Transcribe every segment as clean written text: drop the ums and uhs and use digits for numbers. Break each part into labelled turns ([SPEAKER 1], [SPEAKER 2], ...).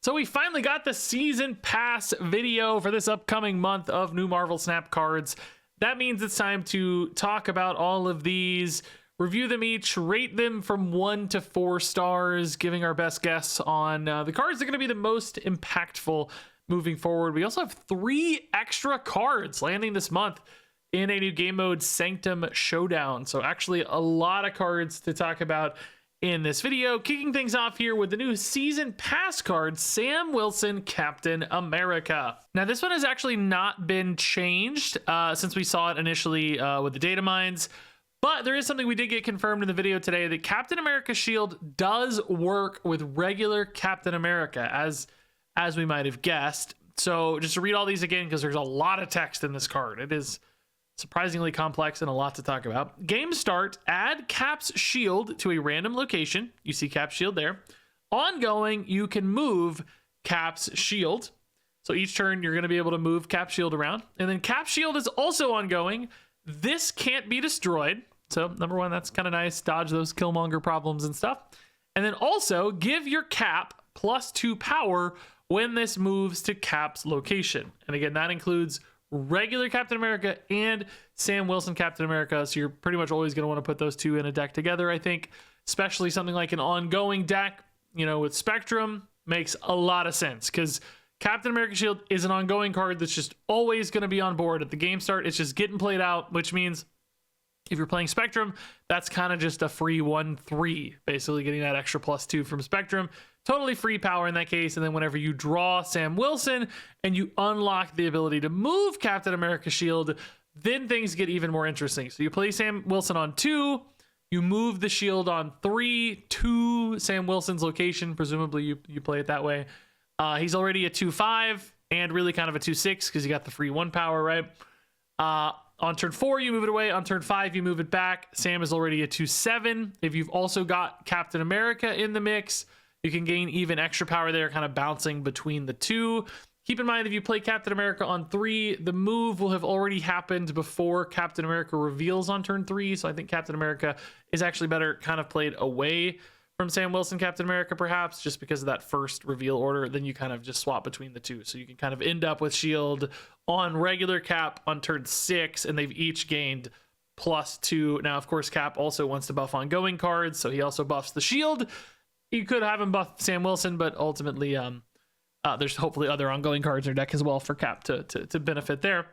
[SPEAKER 1] So we finally got the season pass video for this upcoming month of new Marvel Snap cards. That means it's time to talk about all of these, review them each, rate them from 1 to 4 stars, giving our best guess on the cards that are going to be the most impactful moving forward. We also have 3 extra cards landing this month in a new game mode, Sanctum Showdown. So actually a lot of cards to talk about in this video. Kicking things off here with the new season pass card, Sam Wilson, Captain America. Now this one has actually not been changed since we saw it initially with the data mines, but there is something we did get confirmed in the video today, that Captain America shield does work with regular Captain America, as we might have guessed. So just to read all these again, because there's a lot of text in this card. It is surprisingly complex and a lot to talk about. Game start, add Cap's shield to a random location. You see Cap's shield there. Ongoing, you can move Cap's shield. So each turn, you're going to be able to move Cap's shield around. And then Cap's shield is also ongoing. This can't be destroyed. So number one, that's kind of nice. Dodge those Killmonger problems and stuff. And then also give your Cap +2 power when this moves to Cap's location. And again, that includes regular Captain America and Sam Wilson Captain America. So you're pretty much always going to want to put those two in a deck together, I think, especially something like an ongoing deck, you know, with Spectrum makes a lot of sense, because Captain America Shield is an ongoing card that's just always going to be on board at the game start. It's just getting played out, which means if you're playing Spectrum, that's kind of just a free 1/3, basically getting that extra +2 from Spectrum. Totally free power in that case. And then whenever you draw Sam Wilson and you unlock the ability to move Captain America Shield, then things get even more interesting. So you play Sam Wilson on 2, you move the shield on 3 to Sam Wilson's location. Presumably you play it that way. He's already a 2/5 and really kind of a 2/6 because you got the free 1 power, right? On turn 4, you move it away. On turn 5, you move it back. Sam is already a 2/7. If you've also got Captain America in the mix, you can gain even extra power there, kind of bouncing between the two. Keep in mind, if you play Captain America on 3, the move will have already happened before Captain America reveals on turn 3. So I think Captain America is actually better kind of played away from Sam Wilson Captain America, perhaps, just because of that first reveal order. Then you kind of just swap between the two. So you can kind of end up with Shield on regular Cap on turn 6, and they've each gained +2. Now, of course, Cap also wants to buff ongoing cards, so he also buffs the Shield. You could have him buff Sam Wilson, but ultimately there's hopefully other ongoing cards in your deck as well for Cap to benefit there.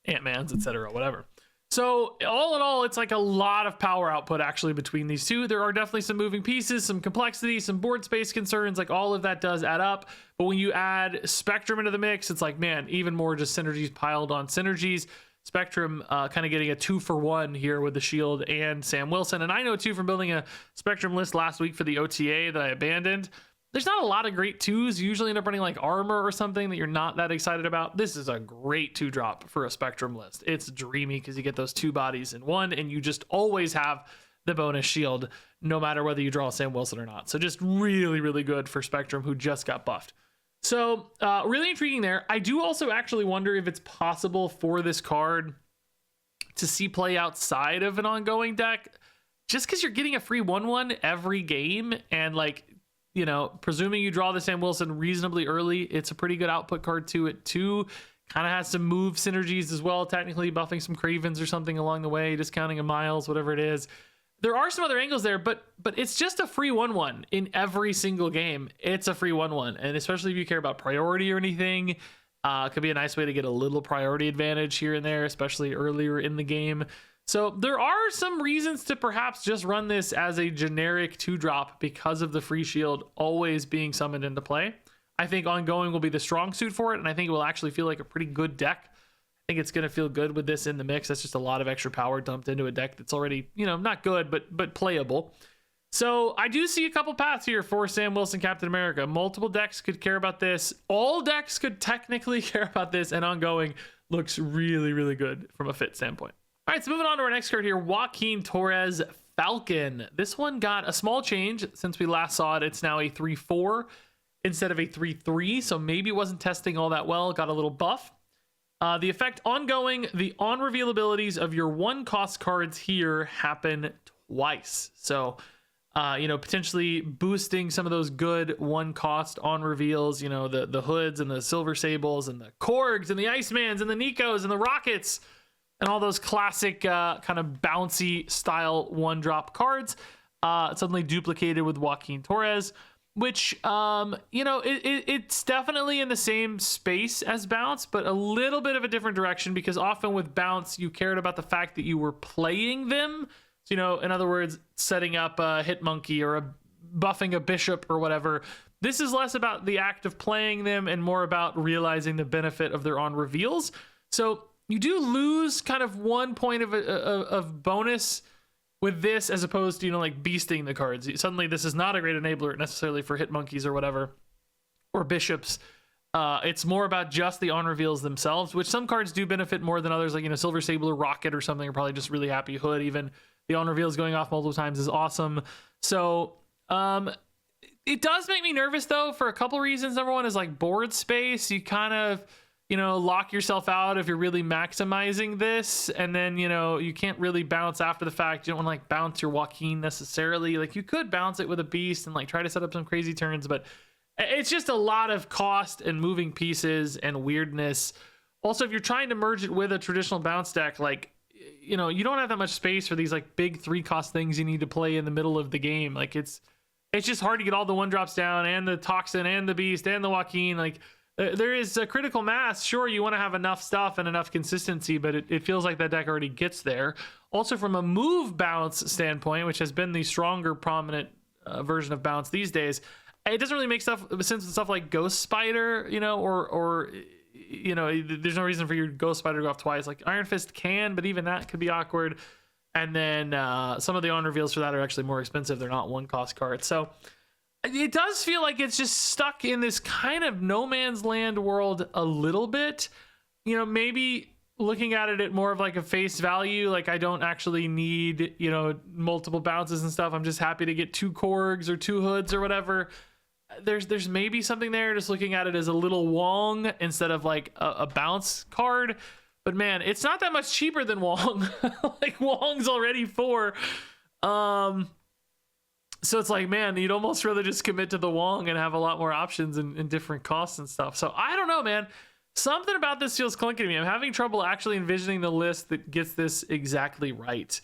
[SPEAKER 1] Ant-Mans, etc., whatever. So all in all, it's like a lot of power output actually between these two. There are definitely some moving pieces, some complexity, some board space concerns, like all of that does add up. But when you add Spectrum into the mix, it's like, man, even more just synergies piled on synergies. Spectrum kind of getting a 2-for-1 here with the Shield and Sam Wilson. And I know too, from building a Spectrum list last week for the OTA that I abandoned, there's not a lot of great 2s. You usually end up running like Armor or something that you're not that excited about. This is a great 2-drop for a Spectrum list. It's dreamy because you get those 2 bodies in one, and you just always have the bonus Shield no matter whether you draw Sam Wilson or not. So just really, really good for Spectrum, who just got buffed. So really intriguing there. I do also actually wonder if it's possible for this card to see play outside of an ongoing deck, just because you're getting a free 1/1 every game. And like, you know, presuming you draw the Sam Wilson reasonably early, it's a pretty good output card to it too. Kind of has some move synergies as well, technically buffing some Cravens or something along the way, discounting a Miles, whatever it is. There are some other angles there, but it's just a free 1/1 in every single game. It's a free 1/1, and especially if you care about priority or anything, it could be a nice way to get a little priority advantage here and there, especially earlier in the game. So there are some reasons to perhaps just run this as a generic 2-drop because of the free Shield always being summoned into play. I think ongoing will be the strong suit for it, and I think it will actually feel like a pretty good deck. I think it's going to feel good with this in the mix. That's just a lot of extra power dumped into a deck that's already, you know, not good, but playable. So I do see a couple paths here for Sam Wilson Captain America. Multiple decks could care about this. All decks could technically care about this, and ongoing looks really, really good from a fit standpoint. All right, so moving on to our next card here, Joaquin Torres, Falcon. This one got a small change since we last saw it. It's now a 3/4 instead of a 3/3, so maybe it wasn't testing all that well. Got a little buff. The effect ongoing, the on-reveal abilities of your 1-cost cards here happen twice. So Potentially boosting some of those good one cost on reveals, the hoods and the silver sables and the Korgs and the Icemans and the Nikos and the Rockets and all those classic kind of bouncy style one drop cards, suddenly duplicated with Joaquin Torres, which, it's definitely in the same space as bounce, but a little bit of a different direction, because often with bounce, you cared about the fact that you were playing them. So, in other words, setting up a hit monkey or buffing a bishop or whatever. This is less about the act of playing them and more about realizing the benefit of their on reveals. So you do lose kind of 1 point of bonus with this, as opposed to, like beasting the cards. Suddenly this is not a great enabler necessarily for hit monkeys or whatever, or bishops. It's more about just the on reveals themselves, which some cards do benefit more than others, like, Silver Sable or Rocket or something are probably just really happy. Hood, even the on reveals going off multiple times is awesome. So it does make me nervous though, for a couple reasons. Number one is like board space. You kind of, lock yourself out if you're really maximizing this, and then, you can't really bounce after the fact. You don't want to like bounce your Joaquin necessarily. Like, you could bounce it with a beast and like try to set up some crazy turns, but it's just a lot of cost and moving pieces and weirdness. Also, if you're trying to merge it with a traditional bounce deck, like, you don't have that much space for these like big 3-cost things you need to play in the middle of the game. Like, it's just hard to get all the 1-drops down, and the Toxin and the Beast and the Joaquin. Like, there is a critical mass. Sure, you want to have enough stuff and enough consistency, but it feels like that deck already gets there. Also, from a move bounce standpoint, which has been the stronger prominent version of bounce these days, it doesn't really make sense with stuff like Ghost Spider, or there's no reason for your Ghost Spider to go off twice. Like, Iron Fist can, but even that could be awkward. And then some of the on reveals for that are actually more expensive. They're not 1-cost cards. So it does feel like it's just stuck in this kind of no man's land world a little bit. Maybe looking at it at more of like a face value, like I don't actually need, multiple bounces and stuff. I'm just happy to get 2 Korgs or 2 hoods or whatever. There's maybe something there, just looking at it as a little Wong instead of like a bounce card. But man, it's not that much cheaper than Wong. Like, Wong's already 4. So it's like, man, you'd almost rather just commit to the Wong and have a lot more options and different costs and stuff. So I don't know, man. Something about this feels clunky to me. I'm having trouble actually envisioning the list that gets this exactly right.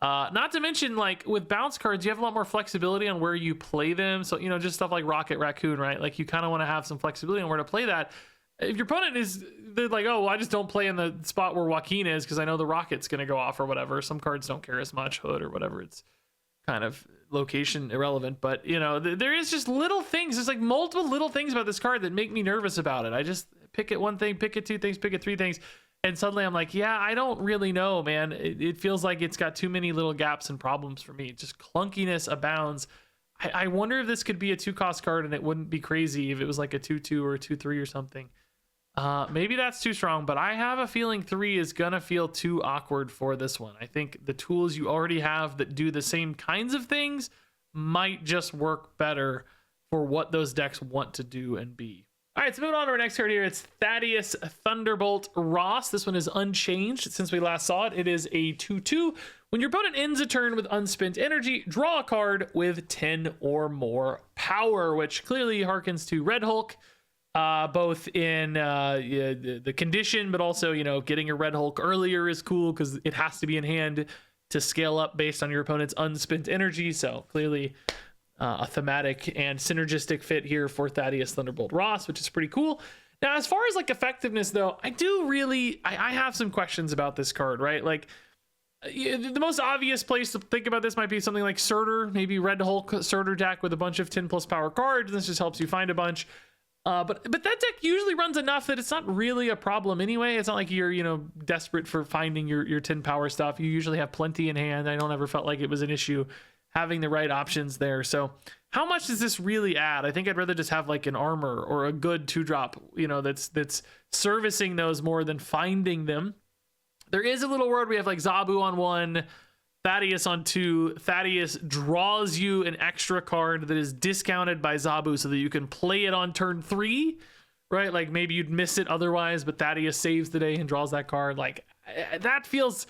[SPEAKER 1] Not to mention, like, with bounce cards, you have a lot more flexibility on where you play them. So, just stuff like Rocket Raccoon, right? Like, you kind of want to have some flexibility on where to play that. If your opponent they're like, oh, well, I just don't play in the spot where Joaquin is because I know the Rocket's going to go off or whatever. Some cards don't care as much, Hood or whatever. It's kind of location irrelevant. But, there is just little things. There's like multiple little things about this card that make me nervous about it. I just pick it 1 thing, pick it 2 things, pick it 3 things. And suddenly I'm like, yeah, I don't really know, man. It feels like it's got too many little gaps and problems for me. Just clunkiness abounds. I wonder if this could be a 2-cost card and it wouldn't be crazy if it was like a 2-2 or a 2-3 or something. Maybe that's too strong, but I have a feeling 3 is going to feel too awkward for this one. I think the tools you already have that do the same kinds of things might just work better for what those decks want to do and be. All right, so moving on to our next card here. It's Thaddeus Thunderbolt Ross. This one is unchanged since we last saw it. It is a 2/2. When your opponent ends a turn with unspent energy, draw a card with 10 or more power, which clearly harkens to Red Hulk, both in the condition, but also, getting your Red Hulk earlier is cool because it has to be in hand to scale up based on your opponent's unspent energy. So clearly a thematic and synergistic fit here for Thaddeus Thunderbolt Ross, which is pretty cool. Now, as far as like effectiveness though, I have some questions about this card, right? Like, the most obvious place to think about this might be something like Surtur, maybe Red Hulk Surtur deck with a bunch of 10+ power cards. This just helps you find a bunch. But that deck usually runs enough that it's not really a problem anyway. It's not like you're, desperate for finding your 10 power stuff. You usually have plenty in hand. I don't ever felt like it was an issue having the right options there. So how much does this really add? I think I'd rather just have like an armor or a good 2-drop, that's servicing those more than finding them. There is a little word. We have like Zabu on 1, Thaddeus on 2. Thaddeus draws you an extra card that is discounted by Zabu so that you can play it on turn 3, right? Like maybe you'd miss it otherwise, but Thaddeus saves the day and draws that card. Like, that feels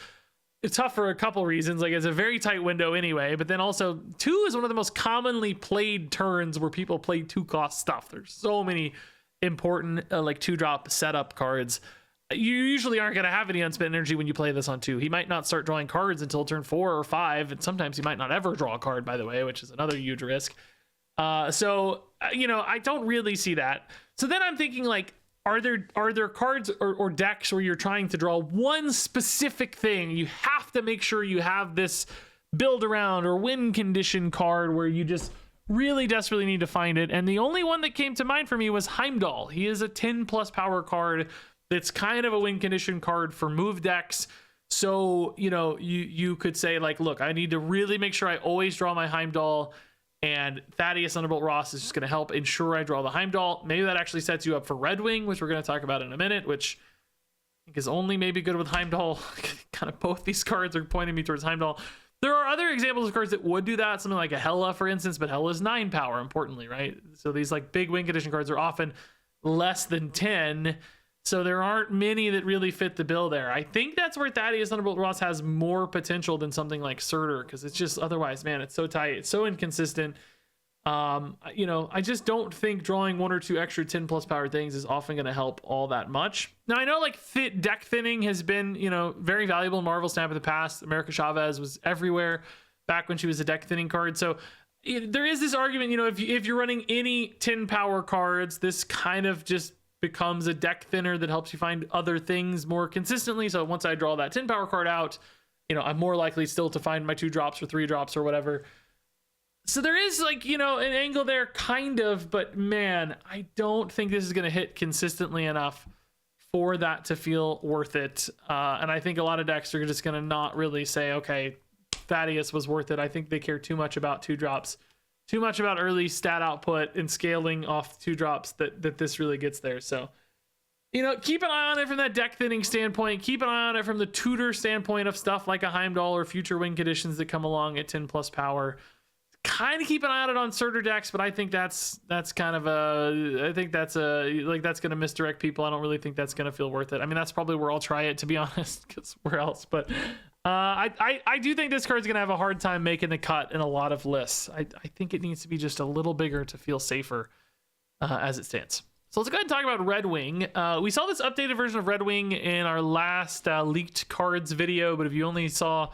[SPEAKER 1] it's tough for a couple reasons. Like, it's a very tight window anyway, but then also 2 is one of the most commonly played turns where people play 2-cost stuff. There's so many important like 2-drop setup cards. You usually aren't going to have any unspent energy when you play this on 2. He might not start drawing cards until turn 4 or 5, and sometimes he might not ever draw a card, by the way, which is another huge risk. So I don't really see that. So then I'm thinking, like, are there cards or decks where you're trying to draw one specific thing? You have to make sure you have this build around or win condition card where you just really desperately need to find it. And the only one that came to mind for me was Heimdall. He is a 10+ power card that's kind of a win condition card for move decks. So, you could say, like, look, I need to really make sure I always draw my Heimdall, and Thaddeus Thunderbolt Ross is just going to help ensure I draw the Heimdall. Maybe that actually sets you up for Redwing, which we're going to talk about in a minute, which I think is only maybe good with Heimdall. Kind of both these cards are pointing me towards Heimdall. There are other examples of cards that would do that, something like a Hela, for instance, but Hela is 9 power, importantly, right? So these like big win condition cards are often less than 10. So there aren't many that really fit the bill there. I think that's where Thaddeus Thunderbolt Ross has more potential than something like Surtur, because it's just otherwise, man, it's so tight, it's so inconsistent. I just don't think drawing 1 or 2 extra 10+ power things is often going to help all that much. Now, I know like deck thinning has been, very valuable in Marvel Snap in the past. America Chavez was everywhere back when she was a deck thinning card. So there is this argument, if you're running any 10 power cards, this kind of just becomes a deck thinner that helps you find other things more consistently. So once I draw that 10 power card out, I'm more likely still to find my 2 drops or 3 drops or whatever. So there is like, an angle there kind of, but man, I don't think this is going to hit consistently enough for that to feel worth it. And I think a lot of decks are just going to not really say, okay, Thaddeus was worth it. I think they care too much about 2 drops. Too much about early stat output and scaling off 2 drops that this really gets there. So, keep an eye on it from that deck thinning standpoint. Keep an eye on it from the tutor standpoint of stuff like a Heimdall or future win conditions that come along at 10+ power. Kind of keep an eye on it on Surtur decks, but I think that's kind of that's going to misdirect people. I don't really think that's going to feel worth it. I mean, that's probably where I'll try it, to be honest, because where else? But I do think this card's going to have a hard time making the cut in a lot of lists. I think it needs to be just a little bigger to feel safer as it stands. So let's go ahead and talk about Redwing. We saw this updated version of Redwing in our last leaked cards video, but if you only saw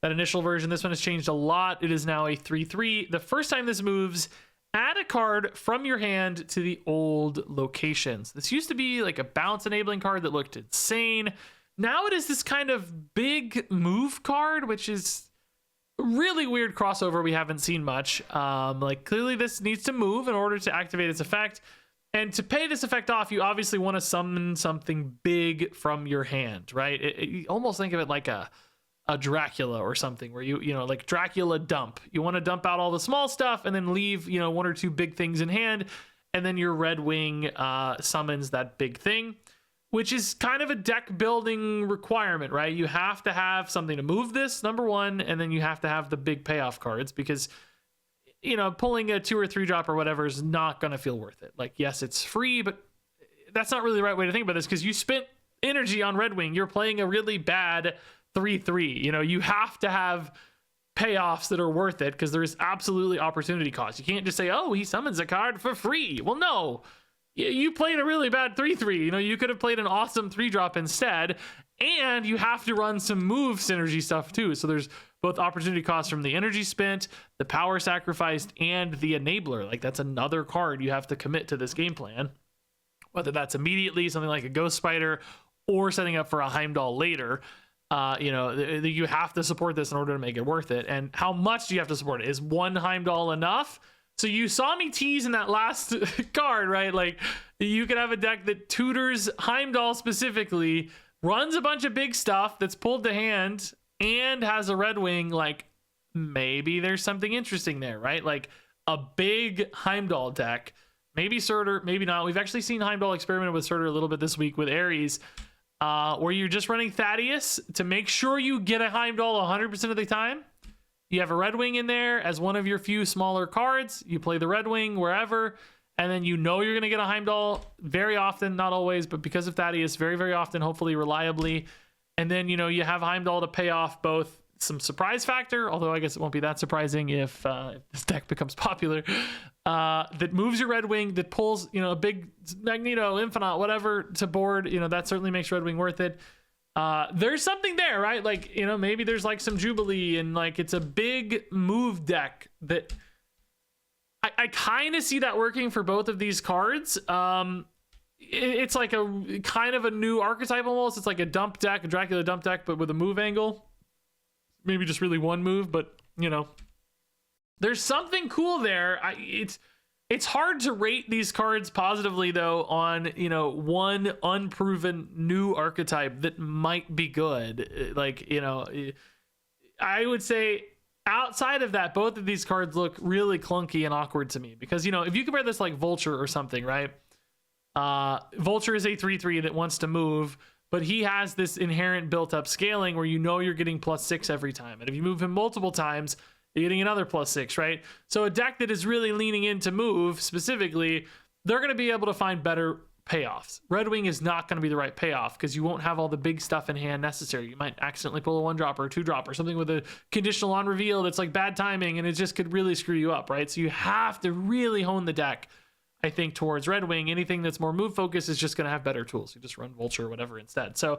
[SPEAKER 1] that initial version, this one has changed a lot. It is now a 3/3. The first time this moves, add a card from your hand to the old locations. This used to be like a bounce enabling card that looked insane. Now it is this kind of big move card, which is a really weird crossover we haven't seen much. Like, clearly this needs to move in order to activate its effect. And to pay this effect off, you obviously want to summon something big from your hand, right? You almost think of it like a Dracula or something, where you like Dracula dump. You want to dump out all the small stuff and then leave 1 or 2 big things in hand, and then your Redwing summons that big thing, which is kind of a deck building requirement, right? You have to have something to move this, number one, and then you have to have the big payoff cards, because pulling a 2 or 3 drop or whatever is not going to feel worth it. Like, yes, it's free, but that's not really the right way to think about this, because you spent energy on Redwing. You're playing a really bad 3/3. You have to have payoffs that are worth it, because there's absolutely opportunity cost. You can't just say, oh, he summons a card for free. Well, no, you played a really bad 3/3. You could have played an awesome 3-drop instead, and you have to run some move synergy stuff too. So there's both opportunity costs from the energy spent, the power sacrificed, and the enabler. Like, that's another card you have to commit to this game plan, whether that's immediately, something like a Ghost Spider, or setting up for a Heimdall later. You have to support this in order to make it worth it. And how much do you have to support it? Is 1 Heimdall enough? So you saw me tease in that last card, right? Like, you could have a deck that tutors Heimdall specifically, runs a bunch of big stuff that's pulled to hand, and has a Redwing. Like, maybe there's something interesting there, right? Like a big Heimdall deck. Maybe Surtur, maybe not. We've actually seen Heimdall experiment with Surtur a little bit this week with Ares. Where you're just running Thaddeus to make sure you get a Heimdall 100% of the time. You have a Redwing in there as one of your few smaller cards. You play the Redwing wherever, and then you're going to get a Heimdall very often, not always, but because of Thaddeus, very, very often, hopefully reliably. And then, you have Heimdall to pay off both some surprise factor, although I guess it won't be that surprising if this deck becomes popular, that moves your Redwing, that pulls, a big Magneto, Infinite, whatever to board, that certainly makes Redwing worth it. There's something there, right? Like, maybe there's like some Jubilee and like it's a big move deck that I kind of see that working for both of these cards. It's like a kind of a new archetype almost. It's like a dump deck, a Dracula dump deck, but with a move angle. Maybe just really one move, but there's something cool there. It's hard to rate these cards positively though on one unproven new archetype that might be good. Like I would say outside of that, both of these cards look really clunky and awkward to me because if you compare this like Vulture or something, right? Vulture is a 3/3 that wants to move, but he has this inherent built-up scaling where you're getting +6 every time. And if you move him multiple times, you're getting another +6, right? So a deck that is really leaning into move specifically, they're going to be able to find better payoffs. Redwing is not going to be the right payoff because you won't have all the big stuff in hand necessary. You might accidentally pull a 1-drop or a 2-drop or something with a conditional on reveal that's like bad timing and it just could really screw you up, right? So you have to really hone the deck, I think, towards Redwing. Anything that's more move focused is just going to have better tools. You just run Vulture or whatever instead. So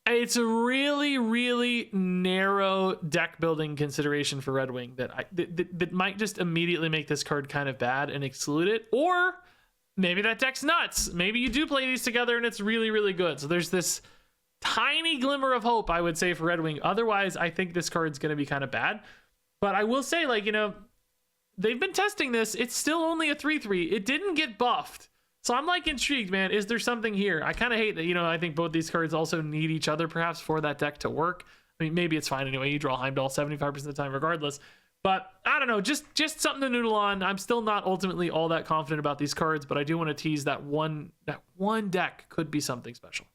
[SPEAKER 1] it's a really, really narrow deck building consideration for Redwing that might just immediately make this card kind of bad and exclude it. Or maybe that deck's nuts. Maybe you do play these together and it's really, really good. So there's this tiny glimmer of hope, I would say, for Redwing. Otherwise, I think this card's going to be kind of bad. But I will say, like, they've been testing this. It's still only a 3/3. It didn't get buffed. So I'm like intrigued, man. Is there something here? I kind of hate that, I think both these cards also need each other perhaps for that deck to work. I mean, maybe it's fine anyway. You draw Heimdall 75% of the time regardless. But I don't know, just something to noodle on. I'm still not ultimately all that confident about these cards, but I do want to tease that one deck could be something special.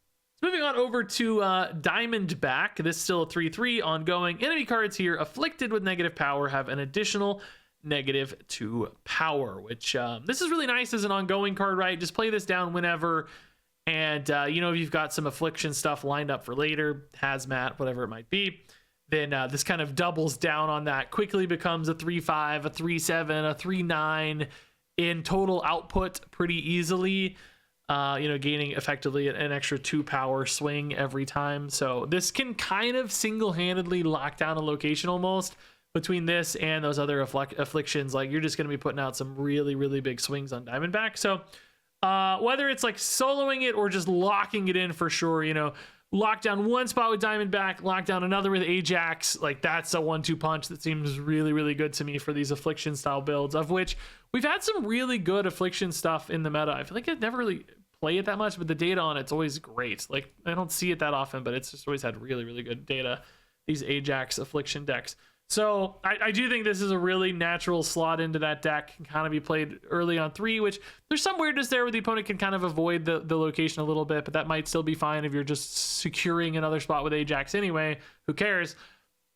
[SPEAKER 1] So moving on over to Diamondback. This is still a 3/3 ongoing. Enemy cards here afflicted with negative power have an additional -2 power, which this is really nice as an ongoing card, right? Just play this down whenever, and if you've got some affliction stuff lined up for later, hazmat, whatever it might be, then this kind of doubles down on that, quickly becomes a 3/5, a 3/7, a 3/9 in total output pretty easily, gaining effectively an extra 2 power swing every time. So this can kind of single-handedly lock down a location almost. Between this and those other afflictions, like you're just going to be putting out some really, really big swings on Diamondback. So whether it's like soloing it or just locking it in for sure, lock down one spot with Diamondback, lock down another with Ajax, like that's a 1-2 punch that seems really, really good to me for these affliction style builds, of which we've had some really good affliction stuff in the meta. I feel like I never really play it that much, but the data on it's always great. Like I don't see it that often, but it's just always had really, really good data, these Ajax affliction decks. So I do think this is a really natural slot into that deck. Can kind of be played early on 3, which there's some weirdness there where the opponent can kind of avoid the location a little bit, but that might still be fine if you're just securing another spot with Ajax anyway. Who cares?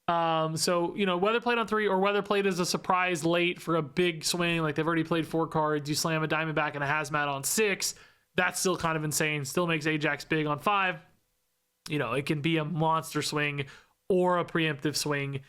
[SPEAKER 1] So, whether played on 3 or whether played as a surprise late for a big swing, like they've already played 4 cards, you slam a Diamondback and a hazmat on 6, that's still kind of insane. Still makes Ajax big on 5. It can be a monster swing or a preemptive swing.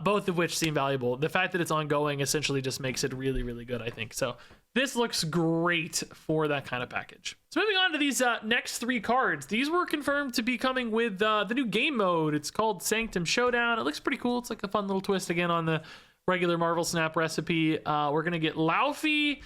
[SPEAKER 1] Both of which seem valuable. The fact that it's ongoing essentially just makes it really, really good, I think. So this looks great for that kind of package. So moving on to these next 3 cards. These were confirmed to be coming with the new game mode. It's called Sanctum Showdown. It looks pretty cool. It's like a fun little twist again on the regular Marvel Snap recipe. We're going to get Laufey,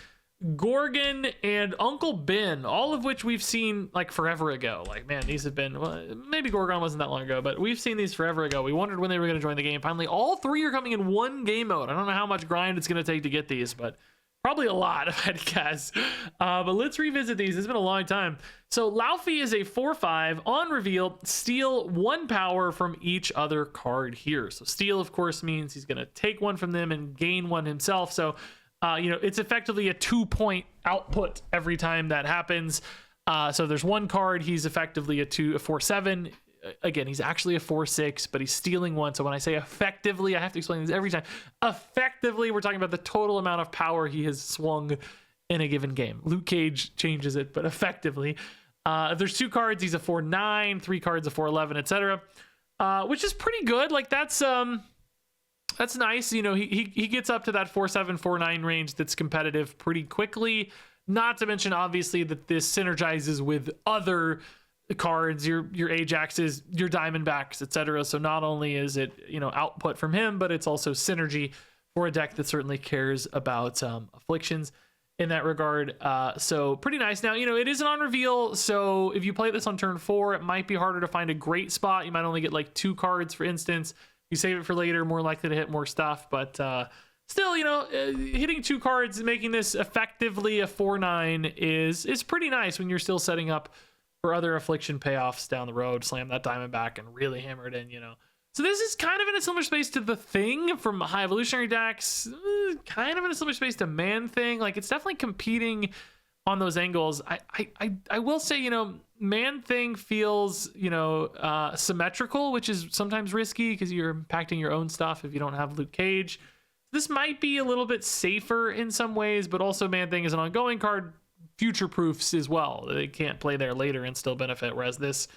[SPEAKER 1] Gorgon, and Uncle Ben, all of which we've seen like forever ago. Like, man, these have been, well, maybe Gorgon wasn't that long ago, but we've seen these forever ago. We wondered when they were going to join the game. Finally, all 3 are coming in one game mode. I don't know how much grind it's going to take to get these, but probably a lot if I had to guess. But let's revisit these. It's been a long time. So Laufey is a 4/5 on reveal. Steal 1 power from each other card here. So steal, of course, means he's going to take 1 from them and gain 1 himself. So it's effectively a 2-point output every time that happens. So there's 1 card. He's effectively a 4/7. Again, he's actually a 4/6, but he's stealing 1. So when I say effectively, I have to explain this every time. Effectively, we're talking about the total amount of power he has swung in a given game. Luke Cage changes it, but effectively. If there's 2 cards, he's a 4/9, 3 cards a 4/11, etc. Which is pretty good. Like that's nice. You know, he gets up to that 4/7, 4/9 range that's competitive pretty quickly. Not to mention, obviously, that this synergizes with other cards, your Ajaxes, your Diamondbacks, etc. So not only is it, you know, output from him, but it's also synergy for a deck that certainly cares about afflictions in that regard. So pretty nice. Now, you know, it isn't on reveal, so if you play this on turn 4, it might be harder to find a great spot. You might only get like 2 cards, for instance. You save it for later, more likely to hit more stuff, but still, you know, hitting 2 cards and making this effectively a 4/9 is pretty nice when you're still setting up for other affliction payoffs down the road. Slam that Diamondback and really hammer it in, you know. So this is kind of in a similar space to the Thing from High Evolutionary decks, kind of in a similar space to Man Thing. Like, it's definitely competing on those angles. I will say, you know, Man Thing feels, you know, symmetrical, which is sometimes risky because you're impacting your own stuff if you don't have Luke Cage. This might be a little bit safer in some ways, but also Man Thing is an ongoing card, future proofs as well. They can't play there later and still benefit, whereas this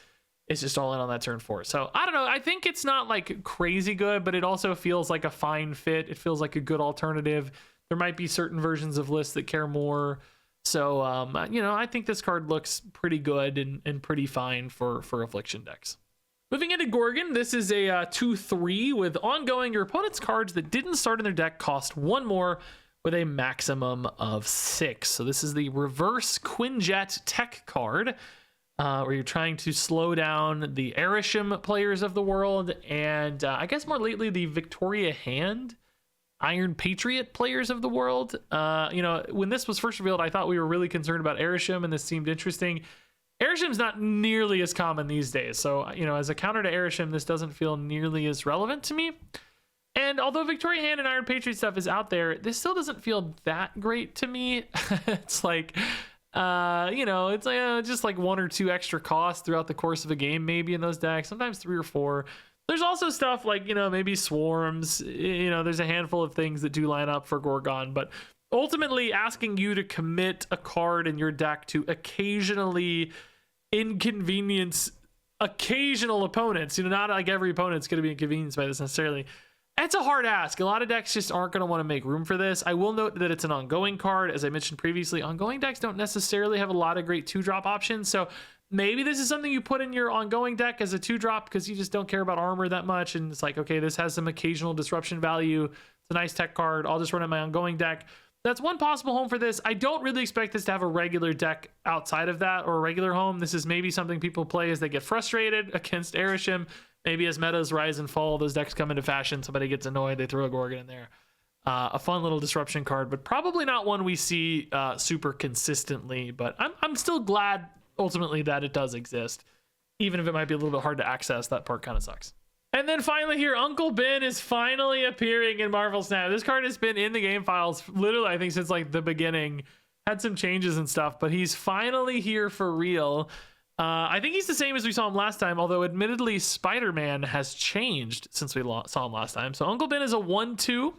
[SPEAKER 1] is just all in on that turn 4. So I don't know. I think it's not like crazy good, but it also feels like a fine fit. It feels like a good alternative. There might be certain versions of lists that care more. So, you know, I think this card looks pretty good and pretty fine for affliction decks. Moving into Gorgon, this is a 2/3 with ongoing. Your opponent's cards that didn't start in their deck cost 1 more with a maximum of 6. So this is the reverse Quinjet tech card, where you're trying to slow down the Arishem players of the world, and I guess more lately the Victoria Hand Iron Patriot players of the world. You know, when this was first revealed, I thought we were really concerned about Arishem, and this seemed interesting. Arishem's not nearly as common these days, so, you know, as a counter to Arishem, this doesn't feel nearly as relevant to me. And although Victoria Hand and Iron Patriot stuff is out there, this still doesn't feel that great to me. It's like, you know, it's like just like 1 or 2 extra costs throughout the course of a game, maybe in those decks, sometimes 3 or 4. There's also stuff like, you know, maybe swarms, you know, there's a handful of things that do line up for Gorgon, but ultimately asking you to commit a card in your deck to occasionally inconvenience occasional opponents, you know, not like every opponent's going to be inconvenienced by this necessarily. It's a hard ask. A lot of decks just aren't going to want to make room for this. I will note that it's an ongoing card. As I mentioned previously, ongoing decks don't necessarily have a lot of great 2-drop options. So maybe this is something you put in your ongoing deck as a 2-drop because you just don't care about armor that much. And it's like, okay, this has some occasional disruption value. It's a nice tech card. I'll just run it in my ongoing deck. That's one possible home for this. I don't really expect this to have a regular deck outside of that or a regular home. This is maybe something people play as they get frustrated against Arishem. Maybe as metas rise and fall, those decks come into fashion. Somebody gets annoyed, they throw a Gorgon in there. A fun little disruption card, but probably not one we see super consistently. But I'm still glad ultimately that it does exist, even if it might be a little bit hard to access. That part kind of sucks. And then finally here, Uncle Ben is finally appearing in Marvel Snap. This card has been in the game files literally, I think, since like the beginning. Had some changes and stuff, but he's finally here for real. I think he's the same as we saw him last time, although admittedly Spider-Man has changed since we saw him last time. So Uncle Ben is a 1/2.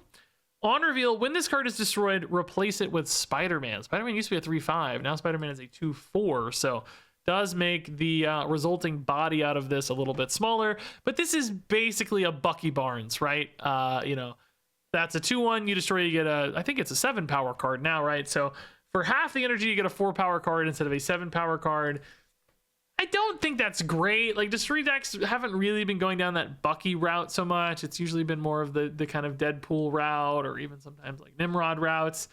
[SPEAKER 1] On reveal, when this card is destroyed, replace it with Spider-Man. Spider-Man used to be a 3/5. Now Spider-Man is a 2/4. So does make the resulting body out of this a little bit smaller, but this is basically a Bucky Barnes, right? You know, that's a 2/1. You destroy, you get I think it's a 7 power card now, right? So for half the energy, you get a 4 power card instead of a 7 power card. I don't think that's great. Like, Destroy decks haven't really been going down that Bucky route so much. It's usually been more of the kind of Deadpool route, or even sometimes like Nimrod routes.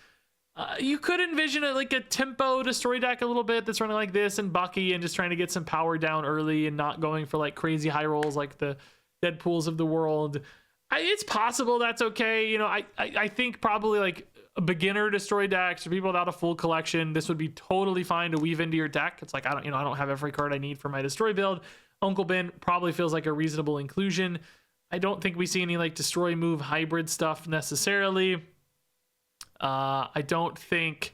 [SPEAKER 1] You could envision like a tempo Destroy deck a little bit that's running like this and Bucky and just trying to get some power down early and not going for like crazy high rolls like the Deadpools of the world. It's possible that's okay. You know, I think probably like a beginner Destroy decks or people without a full collection, this would be totally fine to weave into your deck. It's like, I don't have every card I need for my Destroy build. Uncle Ben probably feels like a reasonable inclusion. I don't think we see any like Destroy move hybrid stuff necessarily. I don't think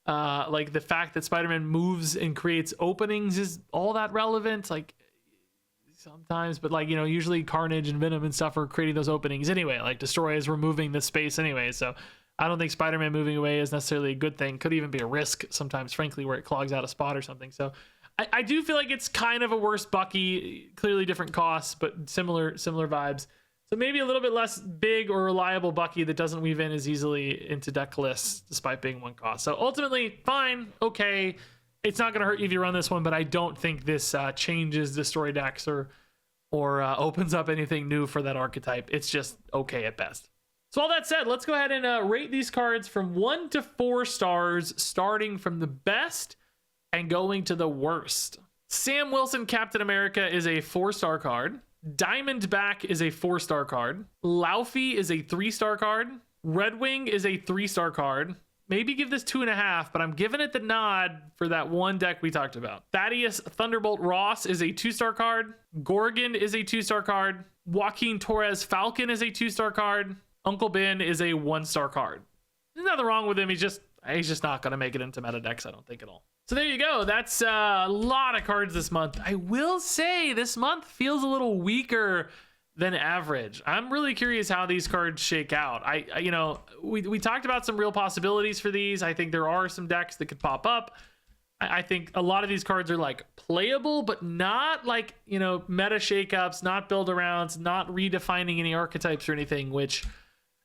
[SPEAKER 1] like the fact that Spider-Man moves and creates openings is all that relevant. Like sometimes, but like, you know, usually Carnage and Venom and stuff are creating those openings anyway. Like Destroy is removing the space anyway. So I don't think Spider-Man moving away is necessarily a good thing. Could even be a risk sometimes, frankly, where it clogs out a spot or something. So I do feel like it's kind of a worse Bucky, clearly different costs, but similar vibes. So maybe a little bit less big or reliable Bucky that doesn't weave in as easily into deck lists, despite being one cost. So ultimately, fine, okay. It's not going to hurt you if you run this one, but I don't think this changes the story decks or opens up anything new for that archetype. It's just okay at best. So all that said, let's go ahead and rate these cards from 1 to 4 stars, starting from the best and going to the worst. Sam Wilson Captain America is a 4-star card. Diamondback is a 4-star card. Laufey is a 3-star card. Redwing is a 3-star card. Maybe give this 2.5, but I'm giving it the nod for that one deck we talked about. Thaddeus Thunderbolt Ross is a 2-star card. Gorgon is a 2-star card. Joaquin Torres Falcon is a 2-star card. Uncle Ben is a 1-star card. There's nothing wrong with him. He's just not going to make it into meta decks, I don't think, at all. So there you go. That's a lot of cards this month. I will say this month feels a little weaker than average. I'm really curious how these cards shake out. We talked about some real possibilities for these. I think there are some decks that could pop up. I think a lot of these cards are like playable, but not like, meta shakeups, not build arounds, not redefining any archetypes or anything, which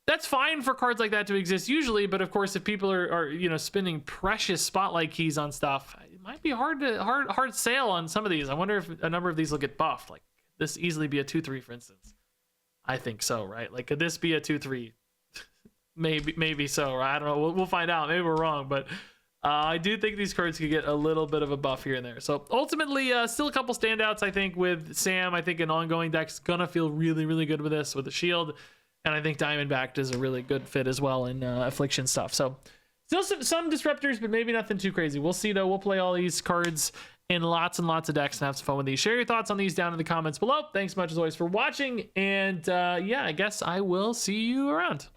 [SPEAKER 1] that's fine for cards like that to exist usually. But of course, if people are spending precious spotlight keys on stuff, it might be hard sale on some of these. I wonder if a number of these will get buffed. Like this easily be a 2/3, for instance. I think so, right? Like, could this be a 2/3? maybe so. Right? I don't know. We'll find out. Maybe we're wrong, but I do think these cards could get a little bit of a buff here and there. So ultimately, still a couple standouts. I think with Sam, I think an ongoing deck's gonna feel really, really good with this, with the shield. And I think Diamondback does a really good fit as well in Affliction stuff. So still some disruptors, but maybe nothing too crazy. We'll see, though. We'll play all these cards in lots and lots of decks and have some fun with these. Share your thoughts on these down in the comments below. Thanks much, as always, for watching. And yeah, I guess I will see you around.